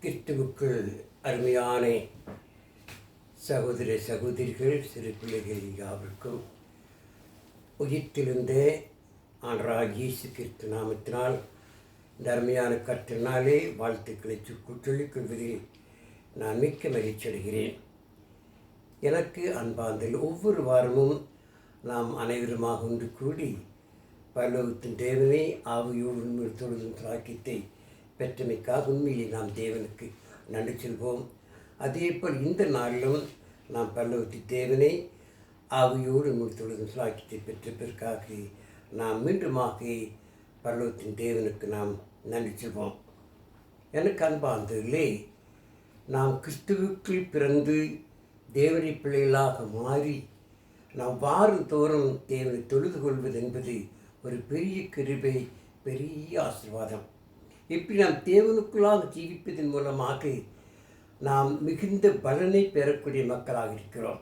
கிறிஸ்துவுக்குள் அருமையான சகோதர சகோதரிகள் சிறு பிள்ளைகள் யாவருக்கும் உயிர்த்தெழுந்த ஆண்டவராகிய இயேசு கிறிஸ்து நாமத்தினால் இந்த அருமையான கர்த்தரினாலே வாழ்த்துக்களை சொல்லிக் கொள்வதில் நான் மிக்க மகிழ்ச்சி அடைகிறேன். எனக்கு அன்பார்ந்த ஒவ்வொரு வாரமும் நாம் அனைவருமாக ஒன்று கூடி பரலோகத்தின் தேவனை ஆவியோடு தொழுதும் சாக்கியத்தை பெற்றமைக்காக உண்மையிலே நாம் தேவனுக்கு நன்றி செல்வோம். அதேபோல் இந்த நாளிலும் நாம் பரலோகத்தின் தேவனை ஆவியோடு தொழுதும் சாக்கியத்தை பெற்றதற்காக நாம் மீண்டுமாக பரலோகத்தின் தேவனுக்கு நாம் நன்றி செல்வோம். எனக்கு அன்பார்ந்ததிலே நாம் கிறிஸ்துவுக்குள் பிறந்து தேவனுடைய பிள்ளைகளாக மாறி நாம் வாரந்தோறும் தேவனை தொழுது கொள்வது என்பது ஒரு பெரிய கிருபை, பெரிய ஆசீர்வாதம். இப்படி நாம் தேவனுக்குள்ளாக ஜீவிப்பதன் மூலமாக நாம் மிகுந்த பலனை பெறக்கூடிய மக்களாக இருக்கிறோம்.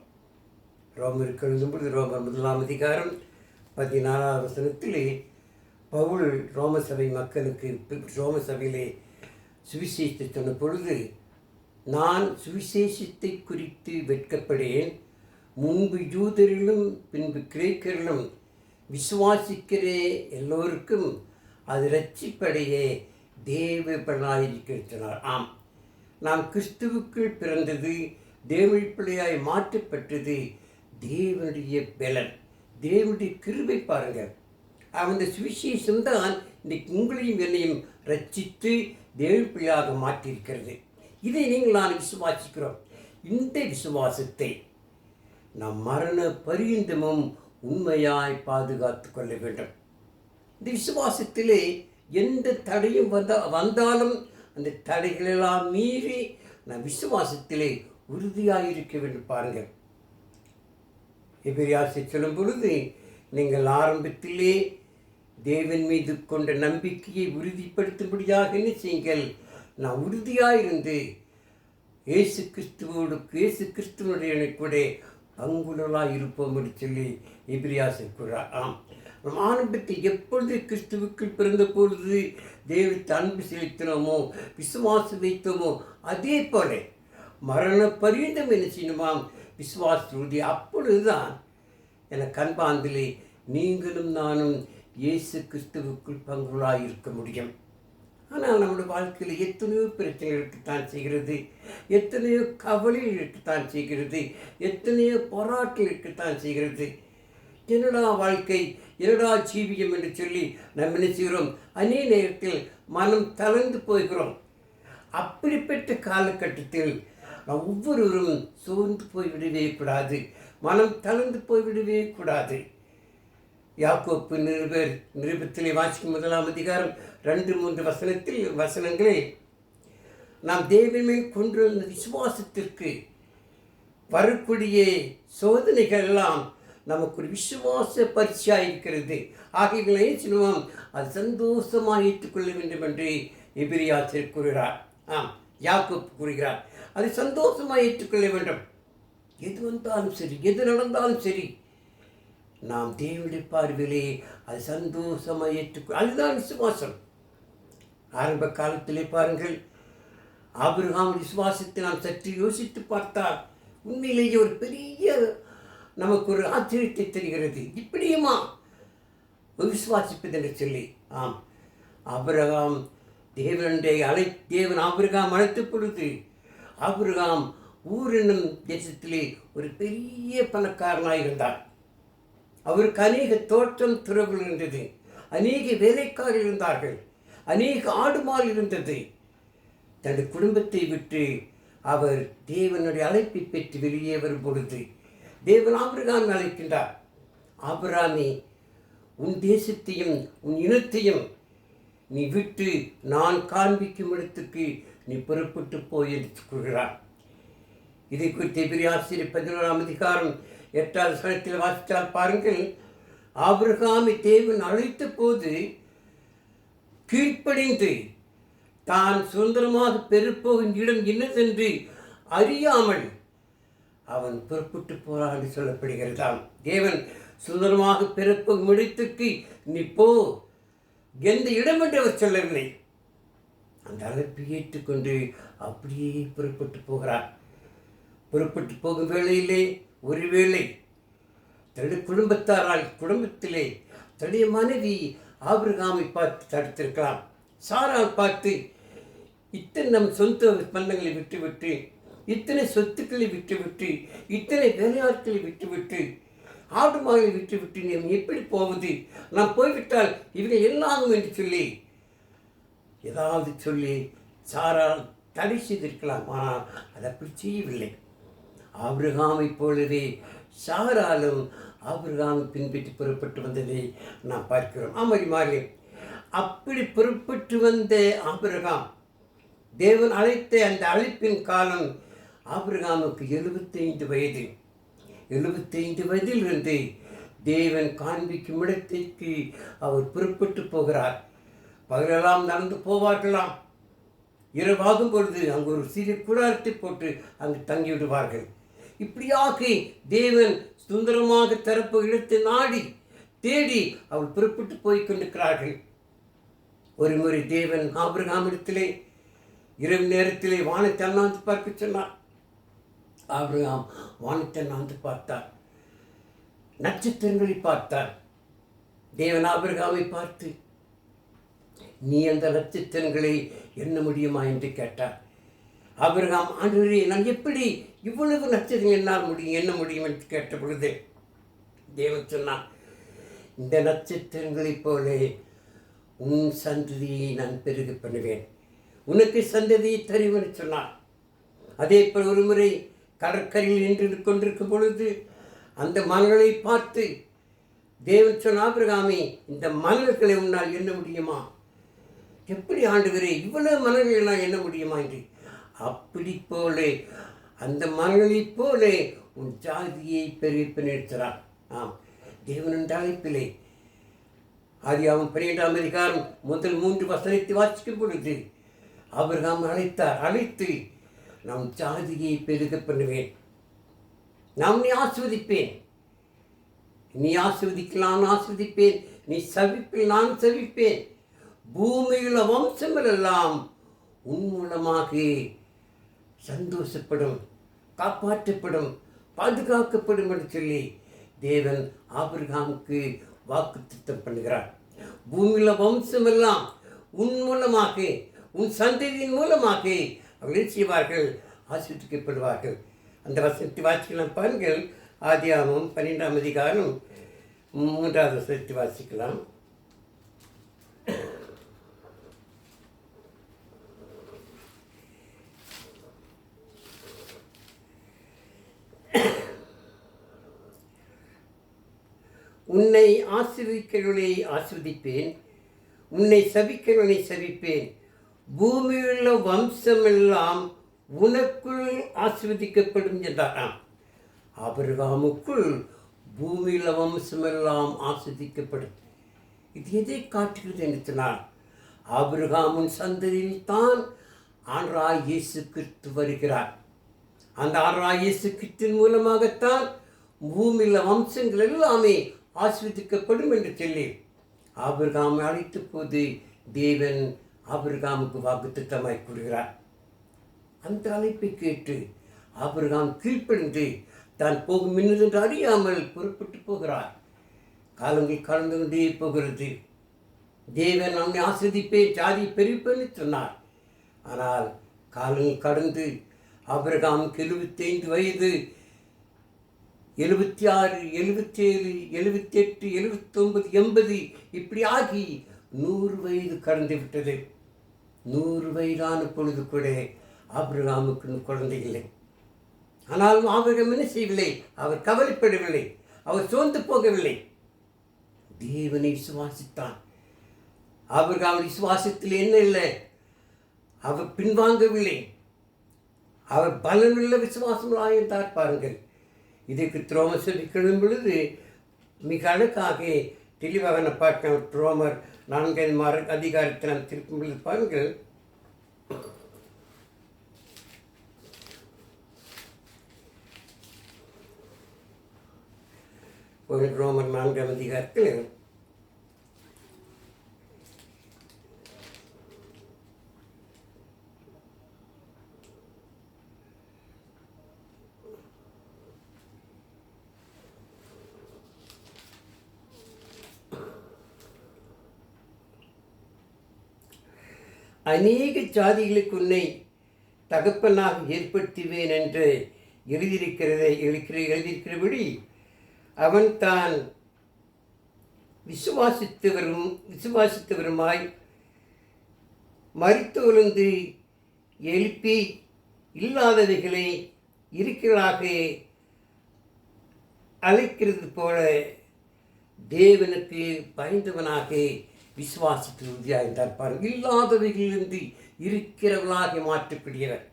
ரோமருக்கு எழுதும்போது ரோமர் 1 அதிகாரம் 14 வசனத்திலே பவுல் ரோம சபை மக்களுக்கு ரோம சபையிலே சுவிசேஷத்தை சொன்ன பொழுது, நான் சுவிசேஷத்தை குறித்து வெட்கப்படேன், முன்பு யூதரிலும் பின்பு கிரேக்கரிலும் விசுவாசிக்கிற எல்லோருக்கும் அது இரட்சிப்படையே தேவ பலனாயிருக்கிறார். ஆம், நாம் கிறிஸ்துவுக்குள் பிறந்தது, தேவனுடைய பிள்ளையாய் மாற்றப்பட்டது தேவனுடைய பலன், தேவனுடைய கிருபை. பாருங்கள், அந்த சுவிசேஷம்தான் இன்றைக்கு உங்களையும் என்னையும் ரட்சித்து தேவ பிள்ளையாக மாற்றியிருக்கிறது. இதை நான் விசுவாசிக்கிறோம். இந்த விசுவாசத்தை நாம் மரண பரியந்தமும் உண்மையாய் பாதுகாத்து கொள்ள வேண்டும். இந்த விசுவாசத்திலே எந்த தடையும் வந்தாலும் அந்த தடைகளெல்லாம் மீறி நாம் விசுவாசத்திலே உறுதியாக இருக்க வேண்டும். பாருங்கள், எபிரேயர் சொல்லும் பொழுது, நீங்கள் ஆரம்பத்திலே தேவன் மீது கொண்ட நம்பிக்கையை உறுதிப்படுத்தும்படியாக என்ன செய்யுங்கள், நான் உறுதியாயிருந்து இயேசு கிறிஸ்துவனுடைய கூட பங்குலராக இருப்போம் என்று சொல்லி எபிரேயர் கூறார். ஆம், நம் ஆரம்பத்தை எப்பொழுது கிறிஸ்துவுக்குள் பிறந்த பொழுது தேவத்தை அன்பு செலுத்தினோமோ, விசுவாசம் வைத்தோமோ, அதே போல மரண பரியந்தம் என்ன செய்யணுமாம், விசுவாச உறுதி. அப்பொழுதுதான் எனக்கு அன்பாந்திலே நீங்களும் நானும் இயேசு கிறிஸ்துவுக்குள் பங்குகளாக இருக்க முடியும். ஆனால் நம்முடைய வாழ்க்கையில் எத்தனையோ பிரச்சனைகள் இருக்கத்தான் செய்கிறது, எத்தனையோ கவலைகள் இருக்கத்தான் செய்கிறது, எத்தனையோ போராட்டங்கள் இருக்கத்தான் செய்கிறது. என்னடா வாழ்க்கை, என்னடா ஜீவியம் என்று சொல்லி நம்ம என்ன செய்கிறோம், அநேக நேரத்தில் மனம் தளர்ந்து போகிறோம். அப்படிப்பட்ட காலகட்டத்தில் நாம் ஒவ்வொருவரும் சோர்ந்து போய்விடவே கூடாது, மனம் தளர்ந்து போய்விடவே கூடாது. யாக்கோப்பு நிருபத்திலே வாசிக்கும் 1 அதிகாரம் 2-3 வசனங்களே நாம் தேவன் மேல் கொண்டிருந்த விசுவாசத்திற்கு வரக்கூடிய சோதனைகள் எல்லாம் நமக்கு ஒரு விசுவாச பரீட்சையாக இருக்கிறது. ஆகியவர்களை சொல்லுவோம், அது சந்தோஷமாக ஏற்றுக்கொள்ள வேண்டும் என்று எபிரேயர் கூறுகிறார். ஆம், யாக்கோப்பு கூறுகிறார், அது சந்தோஷமாக ஏற்றுக்கொள்ள வேண்டும். எது வந்தாலும் சரி, எது நடந்தாலும் சரி, நாம் தேவனுடைய பார்வையிலே அது சந்தோஷமாக ஏற்றுக்கொள்ள, அதுதான் விசுவாசம். ஆரம்ப காலத்திலே பாருங்கள், ஆபிரகாம் விசுவாசத்தை நாம் சற்று யோசித்து பார்த்தால் உண்மையிலேயே ஒரு பெரிய நமக்கு ஒரு ஆச்சரியத்தை தெரிகிறது. இப்படியுமா விசுவாசிப்பது என்று சொல்லி. ஆம், ஆபிரகாம் தேவன் ஆபிரகாம் அழைத்த பொழுது ஆபிரகாம் ஊர் என்னும் தேசத்திலே ஒரு பெரிய பணக்காரனாக இருந்தார். அவருக்கு அநேக தோட்டம் துறவுகள் இருந்தது, அநேக வேலைக்காரர்கள் இருந்தார்கள், அநேக ஆடு மாடு இருந்தது. தன்னுடைய குடும்பத்தை விட்டு அவர் தேவனுடைய அழைப்பை பெற்று வெளியே வரும் பொழுது தேவன் ஆபிரகாமை அழைக்கின்றார். ஆபிரகாமே, உன் தேசத்தையும் உன் இனத்தையும் நீ விட்டு நான் காண்பிக்கும் இடத்துக்கு நீ புறப்பட்டு போய் என்று கூறுகிறார். இதை குறித்து எபிரேயர் 11 அதிகாரம் 8 வசனத்தில் வாசித்தால் பாருங்கள், ஆபிரகாமை தேவன் அழைத்த போது கீழ்ப்படிந்து தான் சுதந்திரமாக பெறப்போகும் இடம் என்னதென்று அறியாமல் அவன் புறப்பட்டு போறான் என்று சொல்லப்படுகிறதாம். தேவன் சுதந்திரமாக பெறப்போகும் இடத்துக்கு நீ போ, எந்த இடம் என்று அவர் சொல்லவில்லை. அந்த அழைப்பை ஏற்றுக்கொண்டு அப்படியே புறப்பட்டு போகிறார். புறப்பட்டு போகும் வேளையிலே ஒருவேளை தன்னுடைய குடும்பத்திலே தன்னுடைய மனைவி ஆபிரகாமை பார்த்து தடுத்திருக்கலாம். சாராள் பார்த்து இத்தனை நம் சொந்த பந்தங்களை விட்டுவிட்டு, இத்தனை சொத்துக்களை விட்டுவிட்டு, இத்தனை வேலையாட்களை விட்டுவிட்டு, ஆடு மாடுகளை விட்டுவிட்டு நாம் எப்படி போவது? நாம் போய்விட்டால் இவர்கள் எல்லாகும் என்று சொல்லி ஏதாவது சொல்லி சாரால் தடை செய்திருக்கலாம். ஆனால் அதை அப்படி செய்யவில்லை. ஆபிரகாமை போலவே சாராலும் ஆபிரகாமை பின்பற்றி புறப்பட்டு வந்ததை நாம் பார்க்கிறோம். ஆமாரி அப்படி புறப்பட்டு வந்த ஆபிரகாம், தேவன் அழைத்த அந்த அழைப்பின் காலம் ஆபிரகாமுக்கு 75 வயது. 75 வயதிலிருந்து தேவன் காண்பிக்கும் இடத்திற்கு அவர் புறப்பட்டு போகிறார். பகலெல்லாம் நடந்து போவார்களாம். இரவாகும் பொழுது அங்கு ஒரு சிறிய கூடாரத்தை போட்டு அங்கு தங்கிவிடுவார்கள். இப்படியாக தேவன் சுந்தரமாக தரப்பு இடத்தை நாடி தேடி அவள் புறப்பட்டு போய் கொண்டிருக்கிறார்கள். ஒரு முறை தேவன் ஆபிரகாமிடத்திலே இரவு நேரத்திலே வானத்தை அண்ணாந்து பார்க்க சொன்னார். ஆபிரகாம் வானத்தை அண்ணாந்து பார்த்தார், நட்சத்திரங்களை பார்த்தார். தேவன் ஆபிரகாமை பார்த்து, நீ அந்த நட்சத்திரங்களை எண்ண முடியுமா என்று கேட்டார். ஆபிரகாம், ஆண்டவரே, நான் எப்படி இவ்வளவு நட்சத்திரம் எண்ண முடியும் என்று கேட்ட பொழுது தேவன் சொன்னான், இந்த நட்சத்திரங்களைப் போல உன் சந்ததியை நான் பெருக பண்ணுவேன், உனக்கு சந்ததியை தருவேன் சொன்னார். அதே போல் ஒரு முறை கடற்கரையில் நின்று கொண்டிருக்கும் பொழுது அந்த மணல்களை பார்த்து தேவன் சொன்ன, ஆபிரகாமே, இந்த மணல்களை உன்னால் எண்ண முடியுமா? எப்படி ஆண்டவரே, இவ்வளவு மணல்களை எல்லாம் எண்ண முடியுமா என்று. அப்படி போல அந்த மணலைப் போல உன் ஜாதியை பெருகிறார். ஆம், தேவனின் அழைப்பிலே ஆதியாகமம் 12ஆம் அதிகாரம் முதல் 3 வசனத்தை வாசிக்கும் பொழுது ஆபிரகாம் அழைத்து, நான் ஜாதியை பெருக பண்ணுவேன், நான் உன்னை ஆசீர்வதிப்பேன், நீ ஆசீர்வதிக்கலாம் ஆசீர்வதிப்பேன், நீ சவிப்பில் நான் சவிப்பேன், பூமியில் வம்சங்களெல்லாம் உன் மூலமாக சந்தோஷப்படும், காப்பாற்றப்படும், பாதுகாக்கப்படும் என்று சொல்லி தேவன் ஆபிரகாமுக்கு வாக்குத்தத்தம் பண்ணுகிறார். பூமியில் வம்சமெல்லாம் உன் மூலமாக, உன் சந்ததியின் மூலமாக அவர்கள் செய்வார்கள், ஆசீர்வதிக்கப்படுவார்கள். அந்த வசனத்தை வாசிக்கலாம் பாருங்கள். ஆதியாகமம் 12ஆம் அதிகாரம் 3வது வசனத்தை வாசிக்கலாம். உன்னை ஆசீர்வதிக்கிறவனை ஆசீர்வதிப்பேன், உன்னை சபிக்கிறவனை சபிப்பேன், பூமியுள்ள வம்சமெல்லாம் உனக்குள் ஆசீர்வதிக்கப்படும் என்றாராம். ஆபிரகாமுக்குள் பூமியுள்ள வம்சமெல்லாம் ஆசீர்வதிக்கப்படும். இது எதை காட்டுகிறது என்று சொன்னார், ஆபிரகாமின் சந்ததியில் தான் ஆண்டவராகிய இயேசு கிறிஸ்து வருகிறார். அந்த ஆண்டவராகிய இயேசு கிறிஸ்துவின் மூலமாகத்தான் பூமியில் வம்சங்கள் எல்லாமே ஆசீர்வதிக்கப்படும் என்று சொல்லி ஆபிரகாமை அழைத்த போது தேவன் ஆபிரகாமுக்கு வாக்குத்தத்தமாய் கூறுகிறார். அந்த அழைப்பை கேட்டு ஆபிரகாம் கீழ்ப்படிந்து தான் போகும் மின்னதென்று அறியாமல் புறப்பட்டு போகிறார். காலங்கள் கடந்து கொண்டே போகிறது. தேவன் அவனை ஆசீர்வதிப்பேன், ஜாதி பெருப்பேன்னு சொன்னார். ஆனால் காலங்கள் கடந்து ஆபிரகாமுக்கு 75 வயது, 76, 77, 78, 79, 80 இப்படி ஆகி 100 வயது கடந்து விட்டது. 100 வயதான பொழுது கூட ஆபிரகாமுக்கு குழந்தை இல்லை. ஆனாலும் ஆபிரகாம் என்ன செய்யவில்லை, அவர் கவலைப்படவில்லை, அவர் சோர்ந்து போகவில்லை, தேவனை விசுவாசித்தான். ஆபிரகாம் விசுவாசத்தில் என்ன இல்லை, அவர் பின்வாங்கவில்லை, அவர் பலனுள்ள விசுவாசங்களாக இருந்தார். பாருங்கள், இதற்கு ரோமர் சொல்லிக்கொள்ளும் பொழுது மிக அழகாக தெளிவாக பார்க்க ரோமர் 4 அதிகாரத்தில் நாம் திருக்கும் பொழுது பாருங்கள், ரோமர் 4ஆம் அதிகாரத்தில் அநேக ஜாதிகளுக்கு உன்னை தகப்பனாக ஏற்படுத்துவேன் என்று எழுதியிருக்கிறபடி அவன் தான் விசுவாசித்தவருமாய் மரித்தொழுந்து எழுப்பி இல்லாதவைகளை இருக்கிறாக அழைக்கிறது போல தேவனுக்கு பயந்தவனாக விசுவாசத்தில் உறுதியாயிருந்தார். பாருங்கள், இல்லாதவைகளிலிருந்து இருக்கிறவர்களாக மாற்றக்கூடியவர்.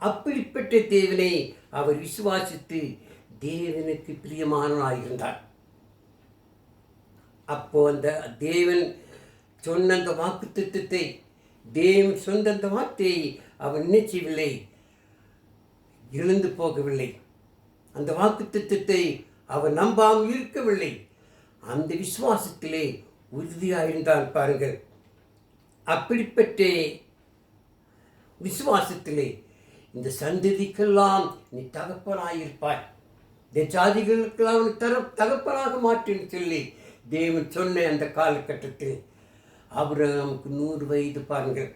அப்படிப்பட்ட தேவனை அவர் விசுவாசித்து தேவனுக்கு பிரியமானவனாயிருந்தார். அப்போ அந்த தேவன் சொன்ன அந்த வாக்கு திட்டத்தை, தேவன் சொந்த அந்த வார்த்தையை அவன் நினைச்சவில்லை, இழந்து போகவில்லை. அந்த வாக்கு திட்டத்தை அவன் நம்பாமல் இருக்கவில்லை. அந்த விசுவாசத்திலே உறுதியாயிருந்தான். பாருங்கள், அப்படிப்பட்ட விசுவாசத்திலே இந்த சந்ததிக்கெல்லாம் நீ தகப்பனாயிருப்பாய், இந்த ஜாதிகளுக்கெல்லாம் நீ தகப்பனாக மாற்றின்னு சொல்லி தேவன் சொன்ன அந்த காலகட்டத்தில் ஆபிரகாமுக்கு 100 வயது. பாருங்கள்,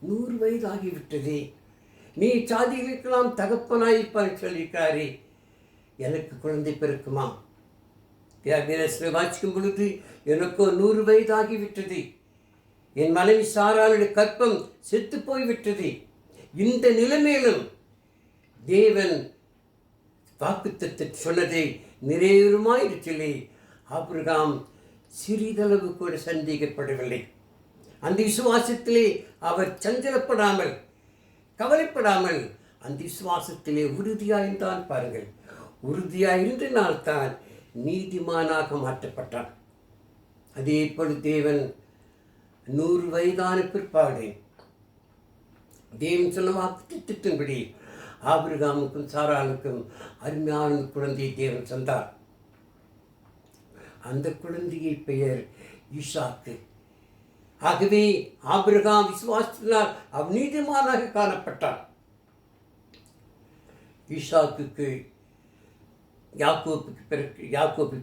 100 வயது ஆகிவிட்டது. நீ ஜாதிகளுக்கெல்லாம் தகப்பனாயிருப்பான்னு சொல்லியிருக்காரு. எனக்கு குழந்தை பிறக்குமா? வாசிக்கும் பொழுது எனக்கோ 100 வயது ஆகிவிட்டது, என் மனைவி சாராளுடைய கற்பம் செத்து போய்விட்டது. இந்த நிலைமையிலும் தேவன் வாக்குத்தத்தை சொன்னதை நிறைவேறுமாயிரு சொல்லி ஆபிரகாம் சிறிதளவு கூட சந்தேகப்படவில்லை. அந்த விசுவாசத்திலே அவர் சஞ்சலப்படாமல், கவலைப்படாமல் அந்த விசுவாசத்திலே உறுதியாயிருந்தான். பாருங்கள், உறுதியாயிருந்தனால்தான் நீதிமானாக மாற்றப்பட்டான். அதே போல் தேவன் 100 வயதான பிற்பாடு தேவன் சொன்ன வாக்குத்தத்தின்படி ஆபிரகாமுக்கும் சாராளுக்கும் அருமையான குழந்தையை தேவன் தந்தார். அந்த குழந்தையை பெயர் ஈசாக்கு. ஆகவே ஆபிரகாம் விசுவாசத்தினால் அவன் நீதிமானாக காணப்பட்டான். ஈசாக்குக்கு யாக்கோப்பு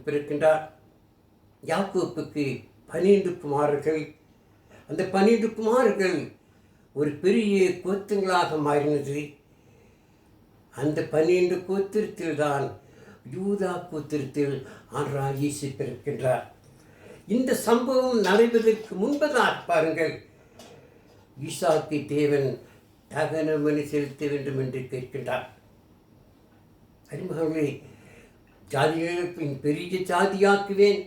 பிறக்கின்றார். யாக்கோப்புக்கு 12 குமாரர்கள். அந்த 12 குமாரர்கள் ஒரு பெரிய கோத்திரங்களாக மாறினது. அந்த 12 கோத்திரத்தில் தான் யூதா கோத்திரத்தில் ஆண்டவராகிய இயேசு பிறக்கின்றார். இந்த சம்பவம் நடைபெறுவதற்கு முன்பதாக பாருங்கள், ஈசாக்கை தேவன் தகன பலி செலுத்த வேண்டும் என்று கேட்கின்றார். அருமையானவர்களே, ஜாதிகளுக்கு பெரிய ஜாதியாக்குவேன்,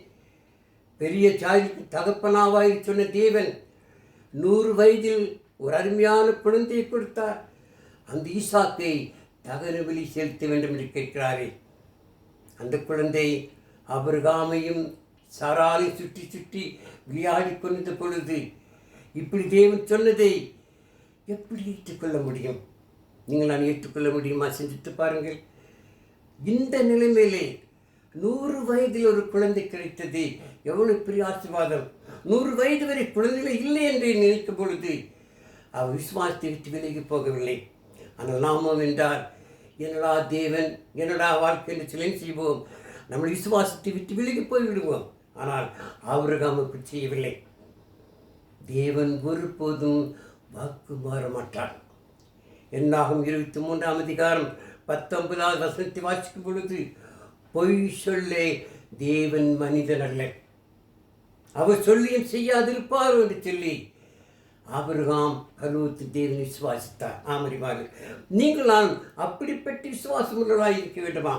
பெரிய ஜாதிக்கு தகப்பனாவாய் சொன்ன தேவன் 100 வயதில் ஒரு அருமையான குழந்தையை கொடுத்தார். அந்த ஈசாக்கை தகன பலி செலுத்த வேண்டும் என்று கேட்கிறாரே. அந்த குழந்தை ஆபிரகாமையும் சாராளை சுற்றி சுற்றி விளையாடி கொண்ட பொழுது இப்படி தேவன் சொன்னதை எப்படி ஏற்றுக்கொள்ள முடியும்? நீங்கள் நான் ஏற்றுக்கொள்ள முடியுமா? சிந்தித்து பாருங்கள். இந்த நிலைமையிலே 100 வயதில் ஒரு குழந்தை கிடைத்தது எவ்வளவு பெரிய ஆசீர்வாதம். 100 வயது வரை குழந்தைகள் இல்லை என்று நினைக்கும் பொழுது அவர் விசுவாசத்தை விட்டு விலகி போகவில்லை. ஆனால் நாமும் என்றார், என்னடா தேவன், என்னடா வாழ்க்கை என்று சிலை செய்வோம், நம்ம விசுவாசத்தை விட்டு விலகி போய்விடுவோம். ஆனால் ஆபிரகாம் அப்படி செய்யவில்லை. தேவன் ஒருபோதும் வாக்கு மாற மாட்டார். என்னாகும் 23ஆம் அதிகாரம் 19வது வசனத்தை வாசிக்கும் பொழுது, பொய் சொல்லே தேவன் மனிதன் அல்ல, அவர் சொல்லியும் செய்யாதிருப்பார் என்று சொல்லி ஆபிரகாம் கருவுத்து தேவன் விசுவாசித்தார். ஆமறிவார்கள், நீங்கள் நான் அப்படிப்பட்ட விசுவாசம் உள்ளவராக இருக்க வேண்டுமா?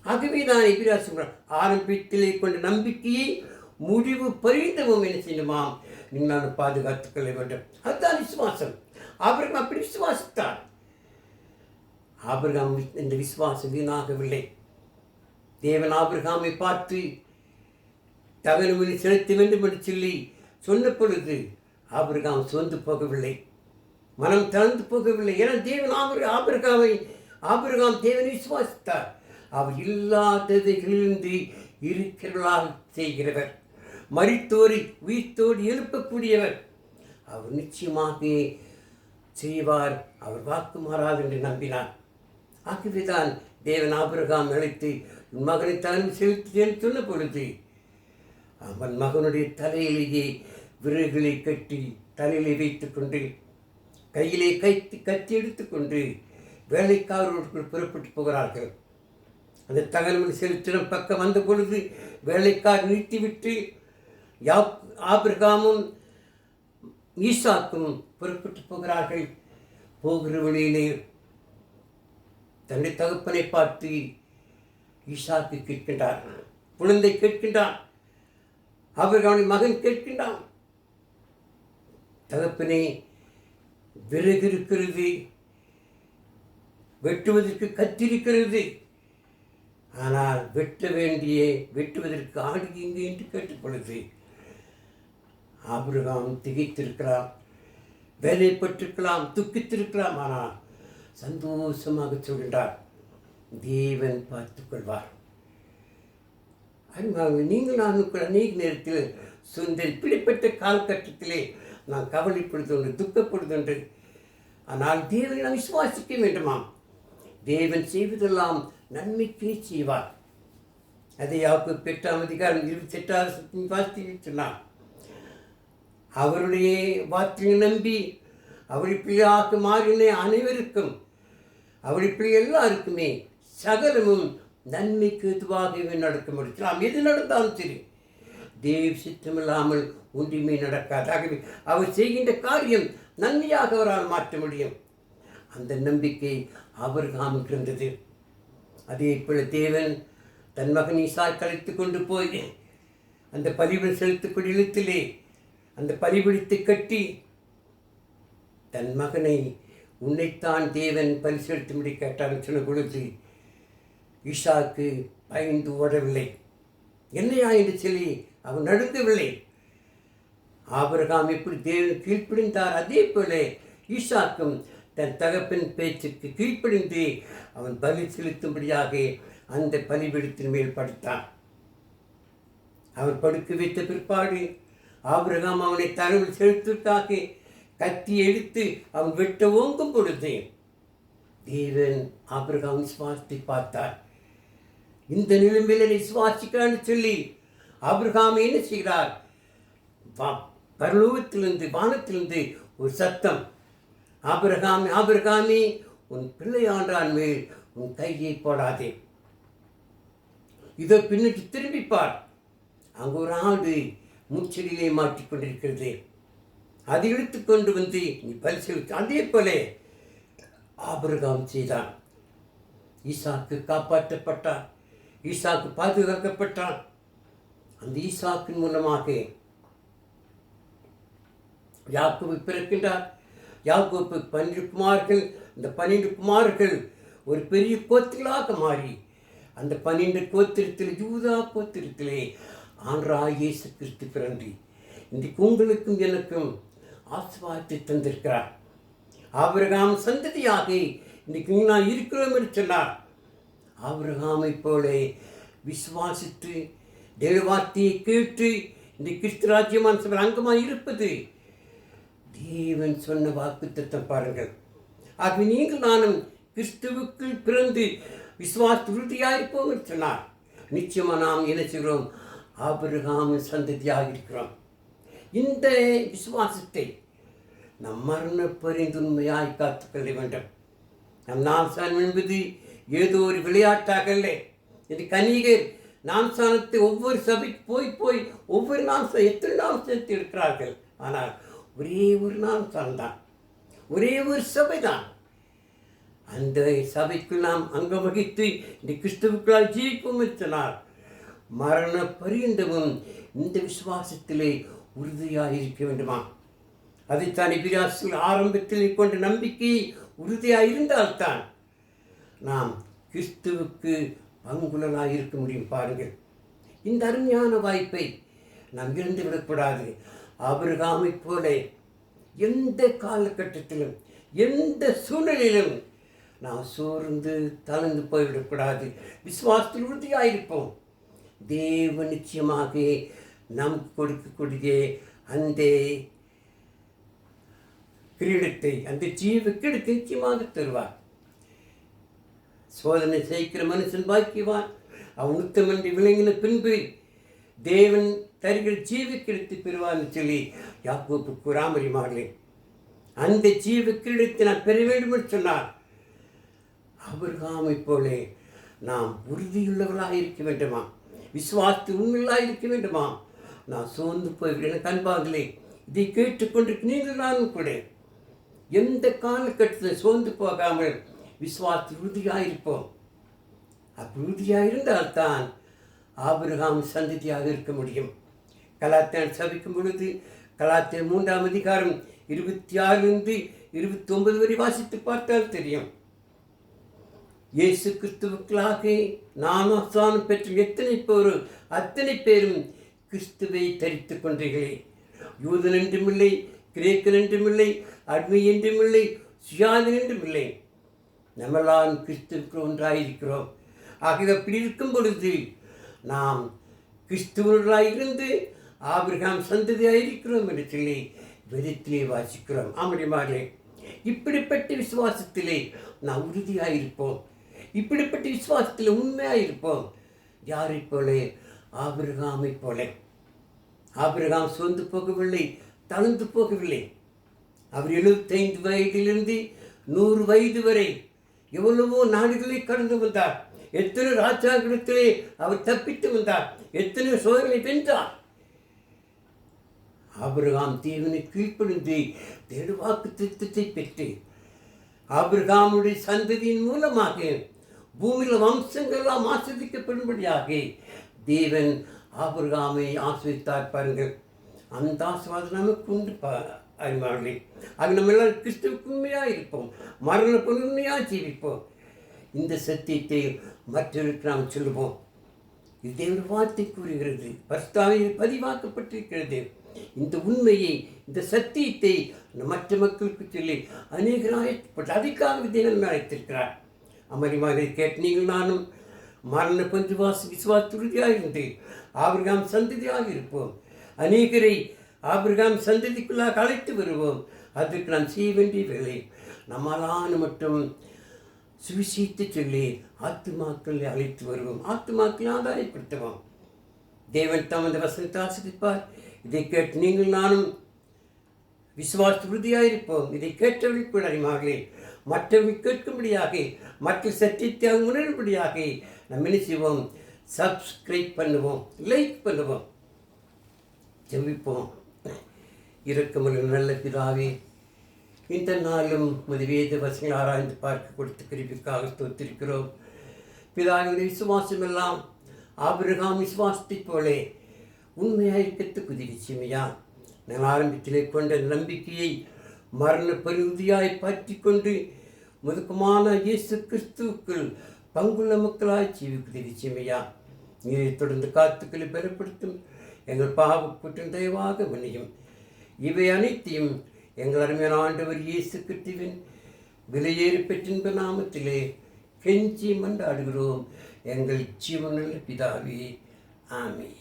ஆகவே நான் எபிராசம் ஆரம்பத்திலே கொண்ட நம்பிக்கையை முடிவு பரிந்தவும் என்ன செய்யணுமாம், நீங்கள் நான் பாதுகாத்துக் கொள்ள வேண்டும். அதுதான் விசுவாசம். ஆபிரகாம் அப்படி விசுவாசித்தார். ஆபிரகாம் இந்த விசுவாசம் வீணாகவில்லை. தேவன் ஆபிரகாமை பார்த்து தகனபலி செலுத்த வேண்டும் என்று சொல்லி சொன்ன பொழுது ஆபிரகாம் சோர்ந்து போகவில்லை, மனம் தளர்ந்து போகவில்லை. ஏன்னா தேவன் ஆபிரகாம் தேவனை விசுவாசித்தார். அவர் இல்லாததைகளிலிருந்து இருக்கிறவர்களாக செய்கிறவர், மரித்தோரை உயிர்த்தோடு எழுப்பக்கூடியவர். அவர் நிச்சயமாக செய்வார், அவர் வாக்கு மாறாது என்று நம்பினார். ஆகவேதான் தேவன் ஆபிரகாம் அழைத்து உன் மகனை தலைமை செலுத்தேன் சொன்ன பொழுது அவன் மகனுடைய தலையிலேயே விறகுகளை கட்டி தலையிலே வைத்துக்கொண்டு கையிலே கத்தி எடுத்துக்கொண்டு வேலைக்காரர்களுக்குள் புறப்பட்டு போகிறார்கள். அந்த தகவல் செலுத்தின பக்கம் வந்த பொழுது வேலைக்கார் நிறுத்திவிட்டு ஆபிரகாமும் ஈசாக்கும் புறப்பட்டு போகிறார்கள். போகிற வழியிலே தன்னுடைய தகப்பனை பார்த்து ஈசாக்கு கேட்கின்றார், குழந்தை கேட்கின்றான், ஆபிரகாமின் மகன் கேட்கின்றான், தகப்பனே விறகு இருக்கிறது, வெட்டுவதற்கு கத்திருக்கிறது, ஆனால் வெட்டுவதற்கு ஆடு எங்கு என்று கேட்டுக்கொள்ளுது. ஆபிரகாம் திகைத்திருக்கலாம், வேலைப்பட்டிருக்கலாம், துக்கித்திருக்கலாம், ஆனால் சந்தோஷமாக சொல்கின்றார், தேவன் பார்த்துக் கொள்வார். நீங்கள் நான் கூட அநேக நேரத்தில் சொந்த இப்படிப்பட்ட காலகட்டத்திலே நான் கவலைப்படுத்துண்டு துக்கப்படுதுண்டு. ஆனால் தேவனை நாம் விசுவாசிக்க வேண்டுமாம். தேவன் செய்வதெல்லாம் நன்மைக்கே செய்வார். அதை யாக்கோபு 8ஆம் அதிகாரம் 28வது வார்த்தையில் சொன்னார். அவருடைய வார்த்தையை நம்பி அவருடைய பிள்ளையாக மாறின அனைவருக்கும், அவருடைய பிள்ளை எல்லாருக்குமே சகலமும் நன்மைக்கு எதுவாகவே நடக்க முடியும். நாம் எது நடந்தாலும் சரி, தேவ சித்தமில்லாமல் ஒன்றுமே நடக்காது. ஆகவே அவர் செய்கின்ற காரியம் நன்மையாக அவரால் மாற்ற முடியும். அந்த நம்பிக்கை ஆபிரகாமுக்கு இருந்தது. அதே போல தேவன் தன் மகன் ஈசாக்கை அழைத்து கொண்டு போய் அந்த பலிபீடம் செலுத்தக்கூடிய இடத்திலே அந்த பலிபீடத்தை கட்டி தன் மகனை உன்னைத்தான் தேவன் பலி செலுத்தும்படி கேட்டான் சொன்ன பொழுது ஈசாக்கு பயந்து ஓடவில்லை. என்னையா என்று சொல்லி அவன் நடுங்கவில்லை. ஆபிரகாம் எப்படி தேவன் கீழ்ப்படிந்தார், அதே போல ஈசாக்கும் தன் தகப்பன் பேச்சுக்கு கீழ்ப்படிந்து அவன் பலி செலுத்தும்படியாக அந்த பலிபீடத்தின் மேல் படுத்தான். அவன் படுக்க வைத்த பிற்பாடு ஆபிரகாம் அவனை தகவல் செலுத்துவதற்காக கத்தி எடுத்து அவன் வெட்ட ஓங்கும் பொழுது தேவன் ஆபிரகாம் விசுவாசத்தை பார்த்தார். இந்த நிலைமையில் விசுவாசிக்கிறான்னு சொல்லி ஆபிரகாம் என்ன செய்கிறார், பரலோகத்திலிருந்து வானத்திலிருந்து ஒரு சத்தம், ஆபிரகாமே ஆபிரகாமே உன் பிள்ளையாண்டான் மேல் உன் கையை போடாதே. இதோ பின்னுக்கு திரும்பிப்பார், அங்கு ஒரு ஆடு மூச்சடியிலே மாட்டிக்கொண்டிருக்கிறது, அதை எடுத்துக்கொண்டு வந்து நீ பலி செலுத்த. அதே போல ஆபிரகாம் செய்தான். ஈசாக்கு காப்பாற்றப்பட்டான், ஈசாக்கு பாதுகாக்கப்பட்டான். அந்த ஈசாக்கின் மூலமாக யாக்கோபு பிறக்கின்றார். யாக்கோபு 12 குமார்கள். இந்த 12 குமார்கள் ஒரு பெரிய கோத்திரங்களாக மாறி அந்த 12 கோத்திரத்தில் யூதா கோத்திரத்திலே ஆண்டவராகிய இயேசு கிறிஸ்து பிறந்து இன்றைக்கு உங்களுக்கும் எனக்கும் ஆசீர்வாதத்தை தந்திருக்கிறார். ஆபிரகாம் சந்ததியாக இன்றைக்கு நான் இருக்கிறோம் என்று சொன்னார். ஆபிரகாமை போல விசுவாசித்து தேவ வார்த்தையை கேட்டு இந்த கிறிஸ்து ராஜ்யமான அங்கமாக இருப்பது தேவன் சொன்ன வாக்குத்தத்தம் பாருங்கள். ஆகவே நீங்கள் நானும் கிறிஸ்துவுக்குள் பிறந்து விசுவாச உறுதியாயிருப்போம் என்று சொன்னார். நிச்சயமாக நாம் என்ன செய்கிறோம், ஆபிரகாமின் சந்ததியாக இருக்கிறோம். இந்த விசுவாசத்தை நம் மரண பரிந்துண்மையாய் காத்துக்கொள்ள வேண்டும். நம் நாம்சான் என்பது ஏதோ ஒரு விளையாட்டாக இல்லை. இது கன்னிகர் நாம்சானத்தை ஒவ்வொரு சபைக்கு போய் ஒவ்வொரு நாம்சம் எத்தனை நாம்சத்தை இருக்கிறார்கள். ஆனால் ஒரே ஒரு நாம்சான் தான், ஒரே ஒரு சபை தான். அந்த சபைக்குள் நாம் அங்கம் வகித்து இந்த கிறிஸ்துவுக்களால் ஜீவிப்போம் சொன்னார். மரண பரியந்தமும் இந்த விசுவாசத்திலே உறுதியாக இருக்க வேண்டுமா? அதைத்தான் எபிரேயர் ஆரம்பத்தில் கொண்ட நம்பிக்கை உறுதியாக இருந்தால்தான் நாம் கிறிஸ்துவுக்கு பங்குள்ளலாக இருக்க முடியும். பாருங்கள், இந்த அருமையான வாய்ப்பை நாம் இழந்து விடக்கூடாது. ஆபிரகாமை போல எந்த காலகட்டத்திலும் எந்த சூழ்நிலையிலும் நாம் சோர்ந்து தளர்ந்து போய்விடக்கூடாது. விசுவாசத்தில் உறுதியாயிருப்போம். தேவ நிச்சயமாக நமக்கு கொடுக்கக்கூடிய அந்த கிரீடத்தை, அந்த ஜீவ கிரீடத்தை நிச்சயமாக தருவார். சோதனை செய்கிற மனுஷன் பாக்கியவான், அவன் உத்தமன்றி விளங்கின பின்பு தேவன் தருகிற ஜீவ கிரீடத்தை பெறுவான்னு சொல்லி யாக்கோபு கூறாமறிமார்களே. அந்த ஜீவ கிரீடத்தை நான் பெற வேண்டும் என்று சொன்னார். ஆபிரகாமை போலே நாம் உறுதியுள்ளவர்களாக இருக்க வேண்டுமா? விசுவாசத்தில் உண்மையாக இருக்க வேண்டுமா? நான் சோர்ந்து போய்விட்டேன். கண்பாங்களே, இதை கேட்டுக்கொண்டிருக்க நீங்கள் நானும் கூட எந்த காலகட்டத்தில் சோர்ந்து போகாமல் விசுவாசத்தில் உறுதியாக இருப்போம். அப்படி உறுதியாக இருந்தால்தான் ஆபிரகாம் சந்ததியாக இருக்க முடியும். கலாத்தியர் சபிக்கும் பொழுது கலாத்தியர் 3ஆம் அதிகாரம் 26 29 வரை வாசித்து பார்த்தால் தெரியும். இயேசு கிறிஸ்துவுக்களாக ஞானஸ்நானம் பெற்ற அத்தனை பேரும் கிறிஸ்துவை தரித்து கொண்டீர்களே. யூதன் என்றும் இல்லை, கிரேக்கன் என்றும் இல்லை, அடிமை என்றும் இல்லை, சுயாதன் என்றும் இல்லை, நம்மளாம் கிறிஸ்துவுக்கு ஒன்றாயிருக்கிறோம். ஆகவே அப்படி இருக்கும் பொழுது நாம் கிறிஸ்துவர்களாக இருந்து ஆபிரகாம் சந்ததியாக இருக்கிறோம் என்று சொல்லி வேதத்திலே வாசிக்கிறோம். ஆமடிமார்களே, இப்படிப்பட்ட விசுவாசத்திலே நாம் உறுதியாக இருப்போம். இப்படிப்பட்ட விசுவாசத்தில் உண்மையாக இருப்போம். யாரை போல? ஆபிரகாமை போல. ஆபிரகாம் சோர்ந்து போகவில்லை, தளர்ந்து போகவில்லை. அவர் 75 வயதிலிருந்து 100 வயது வரை எவ்வளவோ நாடுகளை கடந்து வந்தார். எத்தனை ராஜாக்களிடத்திலே அவர் தப்பித்து வந்தார். எத்தனை சோதனை வென்றார். ஆபிரகாம் தேவனை கீழ்ப்படிந்து தேடுவாக்கு திட்டத்தை பெற்று ஆபிரகாமுடைய சந்ததியின் மூலமாக பூமியில் வம்சங்கள்லாம் ஆஸ்வதிக்கப்படும்படியாக தேவன் ஆபிரகாமை ஆஸ்வதித்தார். பாருங்கள், அந்த ஆசீர்வாதம் நமக்கு உண்டு அறிவார்களே. அது நம்ம எல்லாம் கிறிஸ்துவுக்கு உண்மையாக இருப்போம், மரண உண்மையாக ஜீவிப்போம். இந்த சத்தியத்தை மற்றவருக்கு நாம் சொல்லுவோம். இது தேவனுடைய வார்த்தை கூறுகிறது, பரிசுத்தாவியில் பதிவாக்கப்பட்டிருக்கிறது. இந்த உண்மையை, இந்த சத்தியத்தை மற்ற மக்களுக்கு சொல்லி அநேகராயப்பட்டு அதுக்காக தேவன் அழைத்திருக்கிறார். அமரிமாக கேட்டு நீங்கள் நானும் மரண பஞ்சு விசுவாச உறுதியாக இருந்து ஆபிரகாம் சந்ததியாக இருப்போம். அநேகரை ஆபிரகாம் சந்ததிக்குள்ளாக அழைத்து வருவோம். அதற்கு நாம் செய்ய வேண்டிய வேலை, நம்மளான மட்டும் சுவிசேஷத்தை சொல்லி ஆத்துமாக்களை அழைத்து வருவோம், ஆத்துமாக்களை ஆதாயப்படுத்துவோம். தேவன் தமது வசனத்தை ஆசிரிப்பார். இதை கேட்டு நீங்கள் நானும் விசுவாச உறுதியாக இருப்போம். இதை கேட்டவர்களுக்கு அறிமார்களே, மற்றவர்கள் கேட்கும்படியாக, மற்ற சத்தியத்தை உணரும்படியாக நம்ம என்ன செய்வோம்? சப்ஸ்கிரைப் பண்ணுவோம், லைக் பண்ணுவோம், ஜெபிப்போம். இரக்கமுள்ள நல்ல பிதாவே, இந்த நாளும் வேத வசனங்களை ஆராய்ந்து பார்க்க கொடுத்த கிருபைக்காக ஸ்தோத்திரிக்கிறோம். பிதாவினுடைய விசுவாசம் எல்லாம் ஆபிரகாம் விசுவாசத்தைப் போலே உண்மையாக இருக்கிறதுக்கு உதவி செய்யா. நான் ஆரம்பத்திலே கொண்ட நம்பிக்கையை மரண பரிவுதியாய் பற்றி கொண்டு முதுக்கமான இயேசு கிறிஸ்துவுக்குள் பங்குள்ள மக்களாய் ஜீவிக்கு உதவி செய்யா. நீரை தொடர்ந்து காத்துக்களை பெறப்படுத்தும். எங்கள் பாவக்குற்றம் தயவாக மன்னியும். இவை அனைத்தையும் எங்கள் அருமையான ஆண்டவர் இயேசு கிறிஸ்துவின் விலையேறி பெற்றின்ப நாமத்திலே கெஞ்சி மன்றாடுகிறோம் எங்கள் ஜீவனுள்ள பிதாவே. ஆமென்.